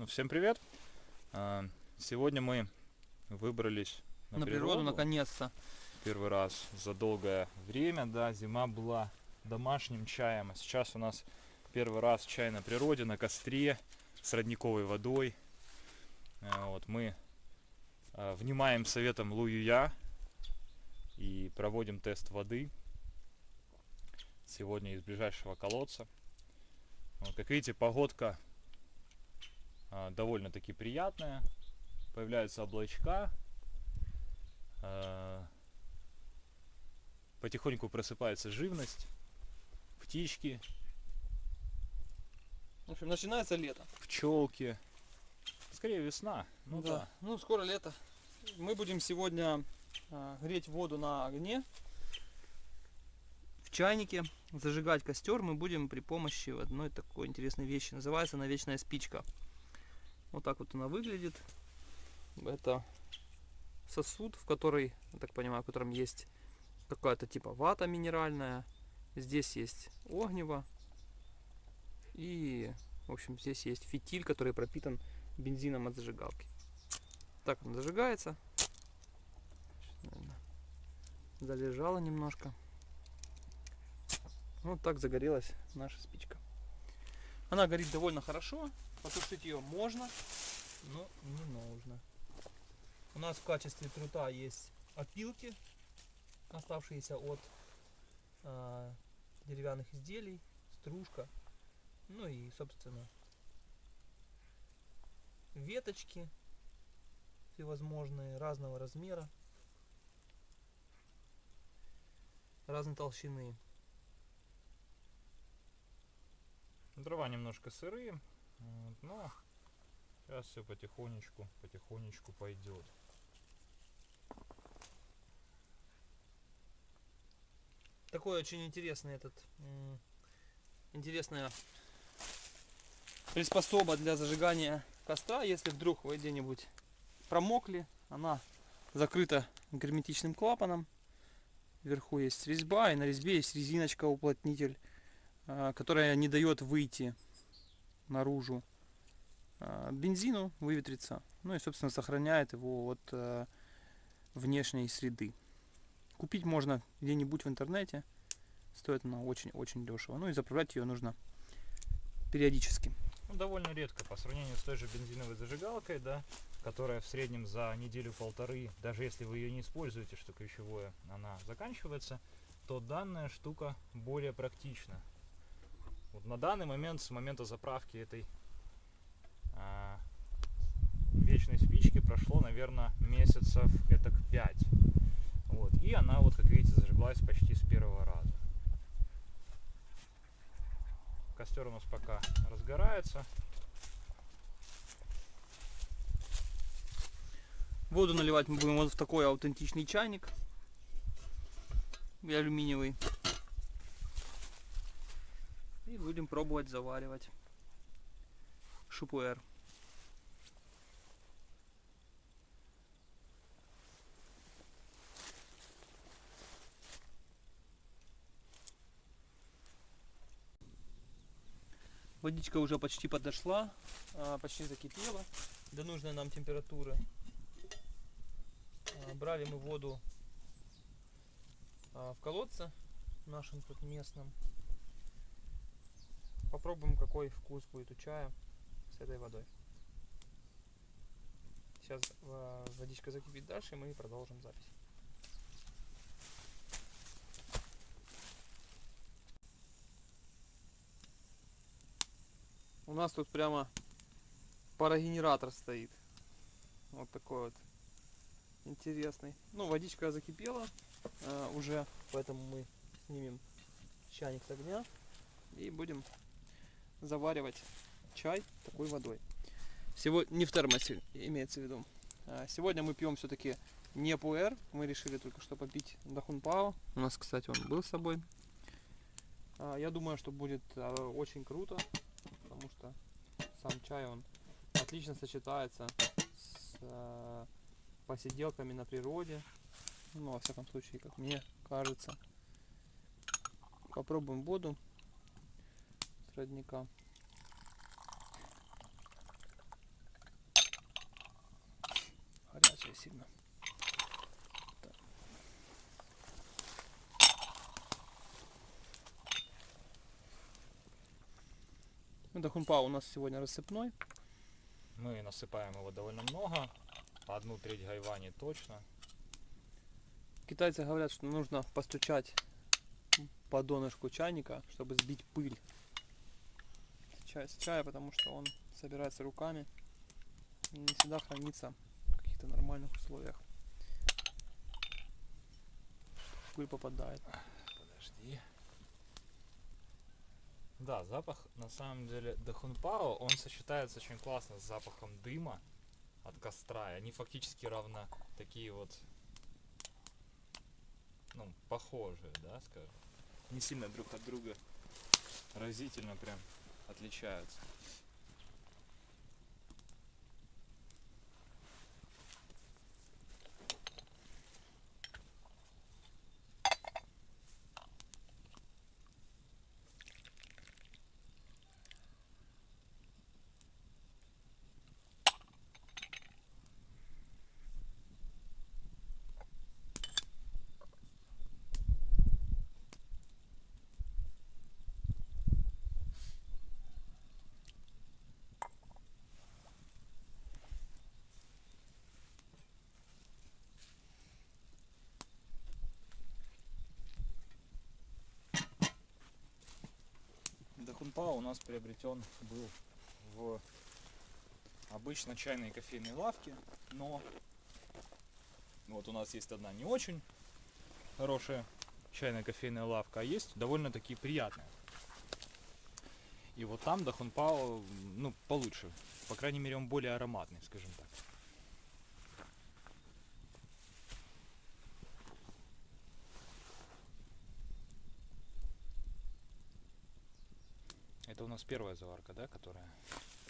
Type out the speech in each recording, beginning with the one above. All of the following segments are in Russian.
Всем привет! Сегодня мы выбрались на природу наконец-то. Первый раз за долгое время, да, зима была домашним чаем, а сейчас у нас первый раз чай на природе, на костре, с родниковой водой. Мы внимаем советам Лу Юя и проводим тест воды сегодня из ближайшего колодца. Как видите, погодка довольно-таки приятная, появляются облачка, потихоньку просыпается живность, птички. В общем, начинается лето. Пчелки. Скорее весна. Да. Скоро лето. Мы будем сегодня греть воду на огне, в чайнике. Зажигать костер мы будем при помощи одной такой интересной вещи. Называется она вечная спичка. Вот так вот она выглядит. Это сосуд, в который, я так понимаю, в котором есть какая-то типа вата минеральная. Здесь есть огниво. И, в общем, здесь есть фитиль, который пропитан бензином от зажигалки. Так он зажигается. Залежала немножко. Вот так загорелась наша спичка. Она горит довольно хорошо. Потушить ее можно, но не нужно. У нас в качестве трута есть опилки, оставшиеся от деревянных изделий, стружка, ну и, собственно, веточки всевозможные, разного размера, разной толщины. Дрова немножко сырые, но сейчас все потихонечку пойдет. Такой очень интересная приспособа для зажигания костра. Если вдруг вы где-нибудь промокли, она закрыта герметичным клапаном. Вверху есть резьба, и на резьбе есть резиночка уплотнитель, которая не дает выйти наружу бензину, выветриться. Ну и, собственно, сохраняет его от внешней среды. Купить можно где-нибудь в интернете. Стоит она очень-очень дешево. Ну и заправлять ее нужно периодически. Довольно редко по сравнению с той же бензиновой зажигалкой, да, которая в среднем за неделю-полторы, даже если вы ее не используете, что ключевое, она заканчивается, то данная штука более практична. Вот на данный момент, с момента заправки этой вечной спички прошло, наверное, месяцев этак 5. И она, как видите, зажиглась почти с первого раза. Костер у нас пока разгорается. Воду наливать мы будем вот в такой аутентичный чайник. Алюминиевый. И будем пробовать заваривать шупуэр. Водичка уже почти подошла, почти закипела до нужной нам температуры. Брали мы воду в колодце нашем тут местном. Попробуем, какой вкус будет у чая с этой водой. Сейчас водичка закипит дальше, и мы продолжим запись. У нас тут прямо парогенератор стоит. Вот такой вот интересный. Водичка закипела уже, поэтому мы снимем чайник с огня и будем заваривать чай такой водой. Не в термосе, имеется в виду. Сегодня мы пьем все-таки не пуэр. Мы решили только что попить Дахун Пао. У нас, кстати, он был с собой. Я думаю, что будет очень круто, потому что сам чай, он отлично сочетается с посиделками на природе. Во всяком случае, как мне кажется. Попробуем воду с родника. сильно. Так. Дахунпао у нас сегодня рассыпной. Мы насыпаем его довольно много. 1/3 гайвани точно. Китайцы говорят, что нужно постучать по донышку чайника, чтобы сбить пыль с чая, потому что он собирается руками и не всегда хранится в каких-то нормальных условиях. Пыль попадает. Подожди. Да, запах на самом деле дахунпао, он сочетается очень классно с запахом дыма от костра. И они фактически равно такие вот, ну, похожие, да, скажем. Не сильно друг от друга разительно прям отличаются. Дахунпао у нас приобретен был в обычно чайной и кофейной лавке, но вот у нас есть одна не очень хорошая чайная кофейная лавка, а есть довольно-таки приятная. И вот там дахунпао, ну, получше. По крайней мере, он более ароматный, скажем так. Это у нас первая заварка, да, которая?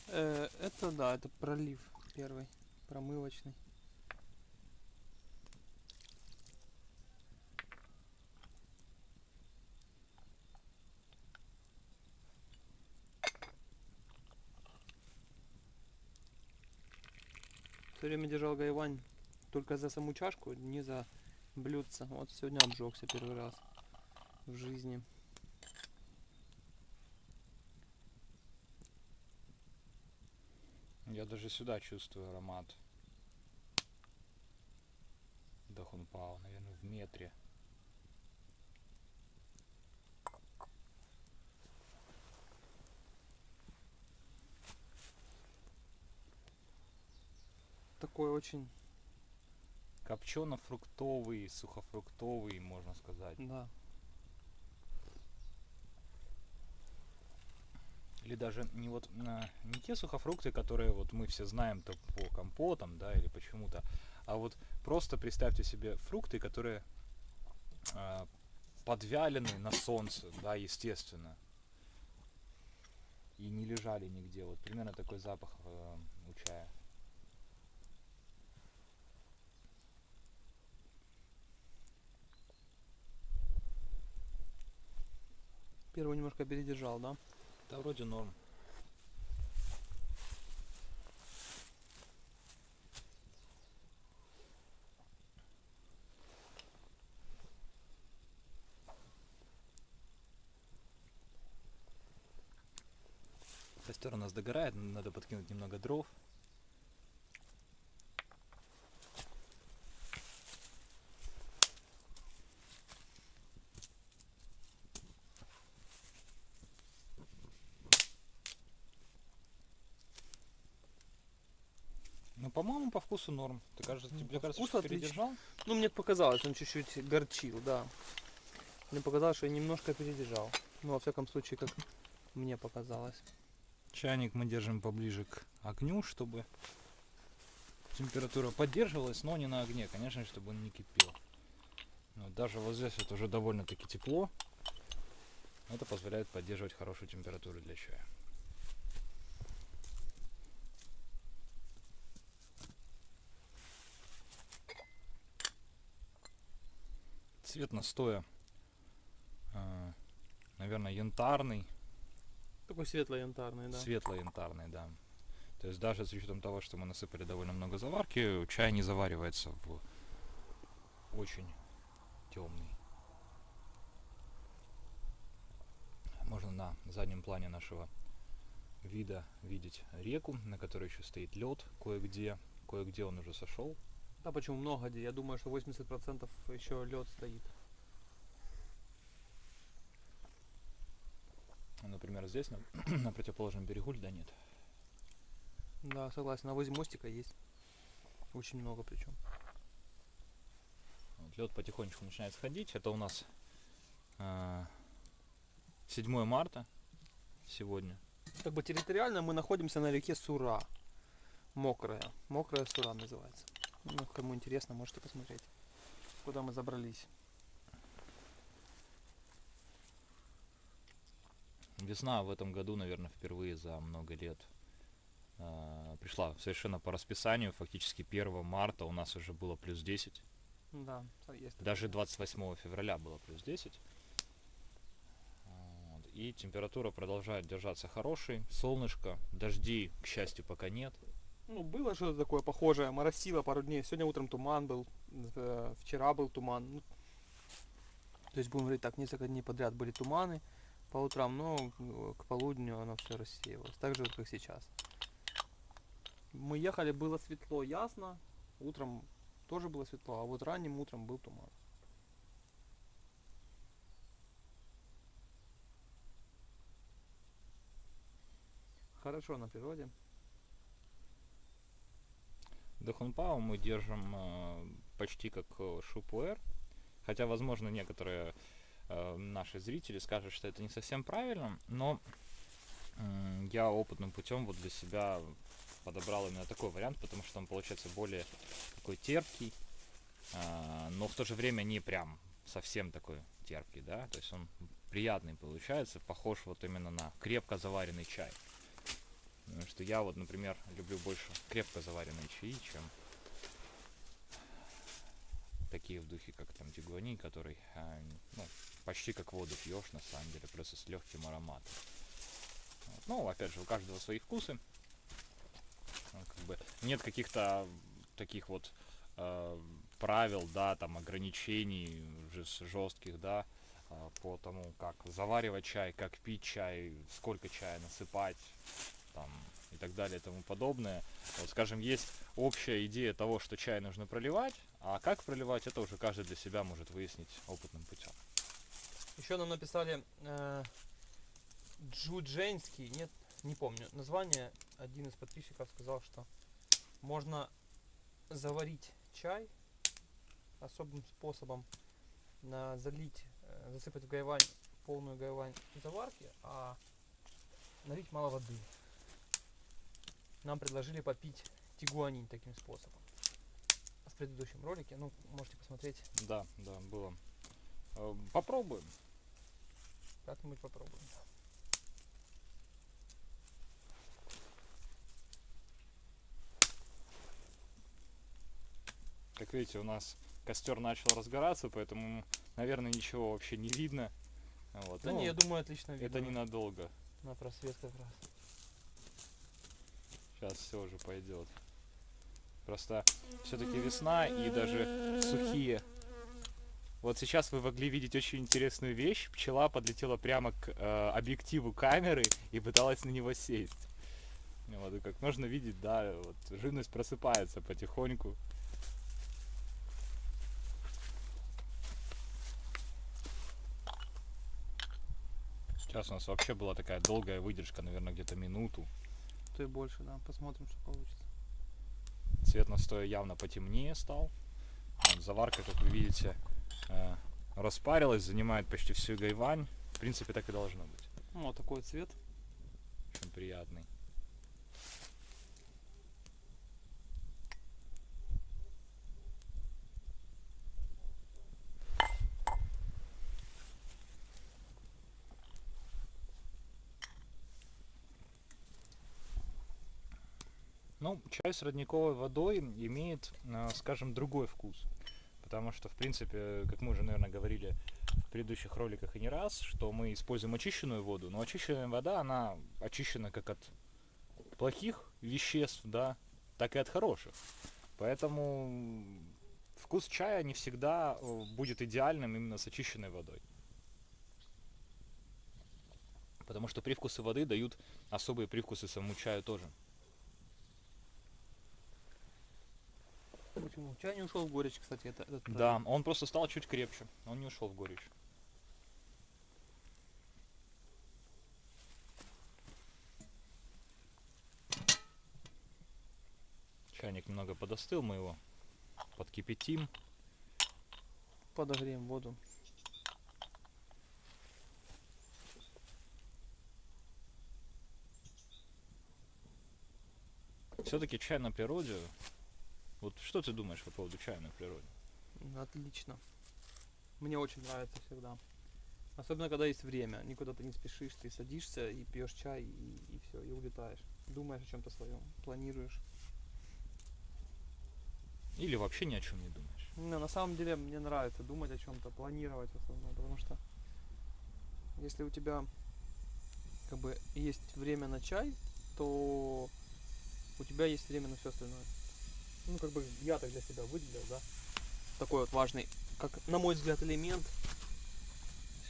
Это да, это пролив первый, промывочный. Все время держал гайвань только за саму чашку, не за блюдце. Вот сегодня обжегся первый раз в жизни. Я даже сюда чувствую аромат дахунпао, наверное, в метре. Такой очень, Копчено-фруктовый, сухофруктовый, можно сказать. да. Или даже не вот не те сухофрукты, которые вот мы все знаем то по компотам, да, или почему-то, а вот просто представьте себе фрукты, которые подвялены на солнце, да, естественно, и не лежали нигде. Вот примерно такой запах у чая. Первый немножко передержал, да? Да, вроде норм. Костер у нас догорает, надо подкинуть немного дров. Ну, по-моему, по вкусу норм. Ты кажется, Ну, тебе по кажется, вкусу что передержал? Ну, мне показалось, он чуть-чуть горчил, да. Мне показалось, что я немножко передержал. Ну, во всяком случае, как мне показалось. Чайник мы держим поближе к огню, чтобы температура поддерживалась, но не на огне, конечно, чтобы он не кипел. Но даже вот здесь это уже довольно-таки тепло. Это позволяет поддерживать хорошую температуру для чая. Цвет настоя, наверное, янтарный. Такой светло-янтарный, да. Светло-янтарный, да. То То есть даже с учетом того, что мы насыпали довольно много заварки, чай не заваривается в очень темный. Можно на заднем плане нашего вида видеть реку, на которой еще стоит лед кое-где. Кое-где он уже сошел. Да почему много где? Я думаю, что 80% еще лед стоит. Например, здесь, на противоположном берегу льда нет. Да, согласен. А возле мостика есть. Очень много причем. Вот, лед потихонечку начинает сходить. Это у нас 7 марта сегодня. Как бы территориально мы находимся на реке Сура. Мокрая. Мокрая Сура называется. Ну, кому интересно, можете посмотреть, куда мы забрались. Весна в этом году, наверное, впервые за много лет пришла совершенно по расписанию. Фактически 1 марта у нас уже было плюс 10. Да, есть. Даже 28 февраля было плюс 10. Вот. И температура продолжает держаться хорошей. Солнышко, дождей, к счастью, пока нет. Ну, было что-то такое похожее. Моросило пару дней. Сегодня утром туман был. Вчера был туман. Ну, то есть, будем говорить так, несколько дней подряд были туманы по утрам, но к полудню оно все рассеивалось. Так же, вот, как сейчас. Мы ехали, было светло, ясно. Утром тоже было светло, а вот ранним утром был туман. Хорошо на природе. Дахунпао мы держим почти как шупуэр. Хотя, возможно, некоторые наши зрители скажут, что это не совсем правильно. Но я опытным путем вот для себя подобрал именно такой вариант, потому что он получается более такой терпкий, но в то же время не прям совсем такой терпкий, да, то есть он приятный получается, похож вот именно на крепко заваренный чай. Потому что я вот, например, люблю больше крепко заваренные чаи, чем такие в духе, как там тигуани, который ну, почти как воду пьешь на самом деле, просто с легким ароматом. Вот. Ну, опять же, у каждого свои вкусы. Как бы нет каких-то таких вот правил, да, там ограничений жестких, да, по тому, как заваривать чай, как пить чай, сколько чая насыпать, там, и так далее и тому подобное. Вот, скажем, есть общая идея того, что чай нужно проливать, а как проливать, это уже каждый для себя может выяснить опытным путем. Еще нам написали Джудженский, нет, не помню название. Один из подписчиков сказал, что можно заварить чай особым способом, залить, засыпать в гайвань, полную гайвань заварки, а налить мало воды. Нам предложили попить тигуанин таким способом. В предыдущем ролике, ну, можете посмотреть. Да, было. Попробуем. Как-нибудь попробуем. Как видите, у нас костер начал разгораться, поэтому, наверное, ничего вообще не видно. Вот. Да ну, не, я думаю, отлично видно. Это ненадолго. На просвет как раз. Сейчас все уже пойдет. Просто все-таки весна и даже сухие. Вот сейчас вы могли видеть очень интересную вещь. Пчела подлетела прямо к объективу камеры и пыталась на него сесть. Вот, и как можно видеть, да, вот живность просыпается потихоньку. Сейчас у нас вообще была такая долгая выдержка, наверное, где-то минуту. То и больше, да. Посмотрим, что получится. Цвет настоя явно потемнее стал. Вот, заварка, как вы видите, распарилась, занимает почти всю гайвань. В принципе, так и должно быть. Ну, вот такой цвет. Очень приятный. Ну, чай с родниковой водой имеет, скажем, другой вкус. Потому что, в принципе, как мы уже, наверное, говорили в предыдущих роликах и не раз, что мы используем очищенную воду, но очищенная вода, она очищена как от плохих веществ, да, так и от хороших. Поэтому вкус чая не всегда будет идеальным именно с очищенной водой. Потому что привкусы воды дают особые привкусы самому чаю тоже. Почему? Чай не ушел в горечь, кстати, это Да, правильно. он просто стал чуть крепче, он не ушел в горечь. Чайник немного подостыл, мы его подкипятим. Подогреем воду. Все-таки чай на природе. Вот что ты думаешь по поводу чая на природе? Отлично. Мне очень нравится всегда. Особенно, когда есть время. Никуда ты не спешишь, ты садишься и пьешь чай, и все, и улетаешь. Думаешь о чем-то своем, планируешь. Или вообще ни о чем не думаешь? Но на самом деле мне нравится думать о чем-то, планировать в основном, потому что если у тебя как бы есть время на чай, то у тебя есть время на все остальное. Ну, как бы я так для себя выделил, да. Такой вот важный, как на мой взгляд, элемент.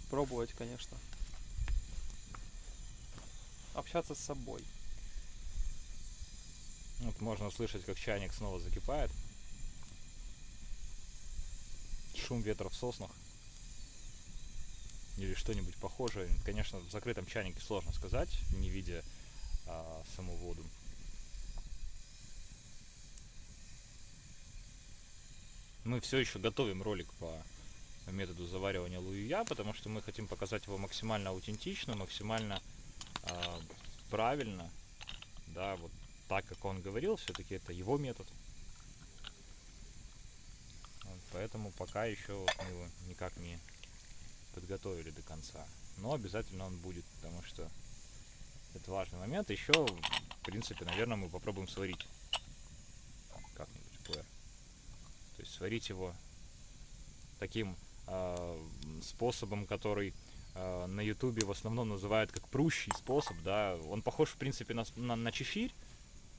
Пробовать, конечно. Общаться с собой. Вот можно услышать, как чайник снова закипает. Шум ветра в соснах. Или что-нибудь похожее. Конечно, в закрытом чайнике сложно сказать, не видя саму воду. Мы все еще готовим ролик по методу заваривания луюя, потому что мы хотим показать его максимально аутентично, максимально правильно, да, вот так, как он говорил, все-таки это его метод. Вот, поэтому пока еще вот мы его никак не подготовили до конца. Но обязательно он будет, потому что это важный момент. Еще, в принципе, наверное, мы попробуем сварить как-нибудь пуэр. То есть сварить его таким способом, который на ютубе в основном называют как прущий способ, да. Он похож, в принципе, на чефирь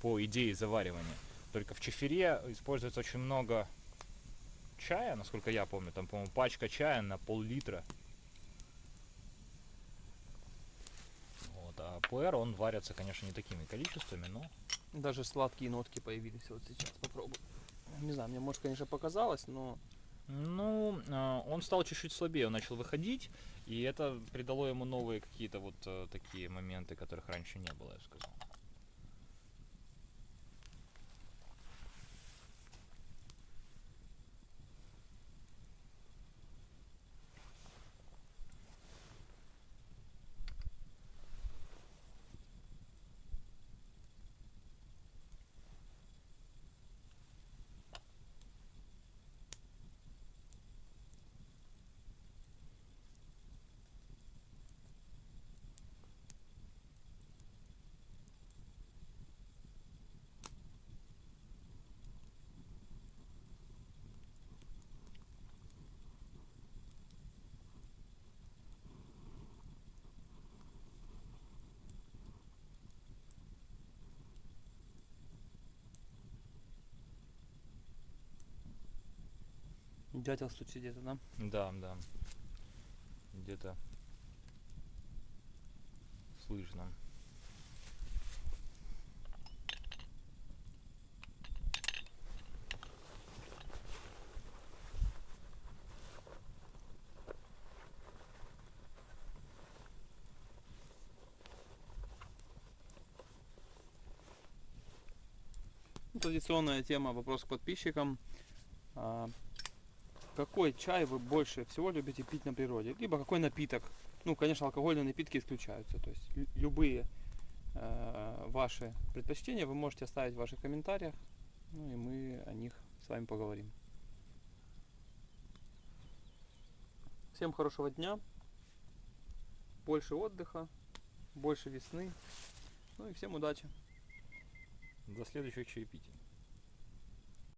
по идее заваривания. Только в чефире используется очень много чая, насколько я помню. Там, по-моему, пачка чая на пол-литра. Вот, а пуэр, он варится, конечно, не такими количествами, но... Даже сладкие нотки появились вот сейчас. Попробуй. Не знаю, мне, может, конечно, показалось, но... Ну, он стал чуть-чуть слабее, он начал выходить, и это придало ему новые какие-то вот такие моменты, которых раньше не было, я бы сказал. Дятел тут сидит, да? Да, да. Где-то слышно. Традиционная тема, вопрос к подписчикам. Какой чай вы больше всего любите пить на природе? Либо какой напиток? Ну, конечно, алкогольные напитки исключаются. То есть любые ваши предпочтения вы можете оставить в ваших комментариях. Ну и мы о них с вами поговорим. Всем хорошего дня. Больше отдыха, больше весны. Ну и всем удачи. До следующих чаепитий.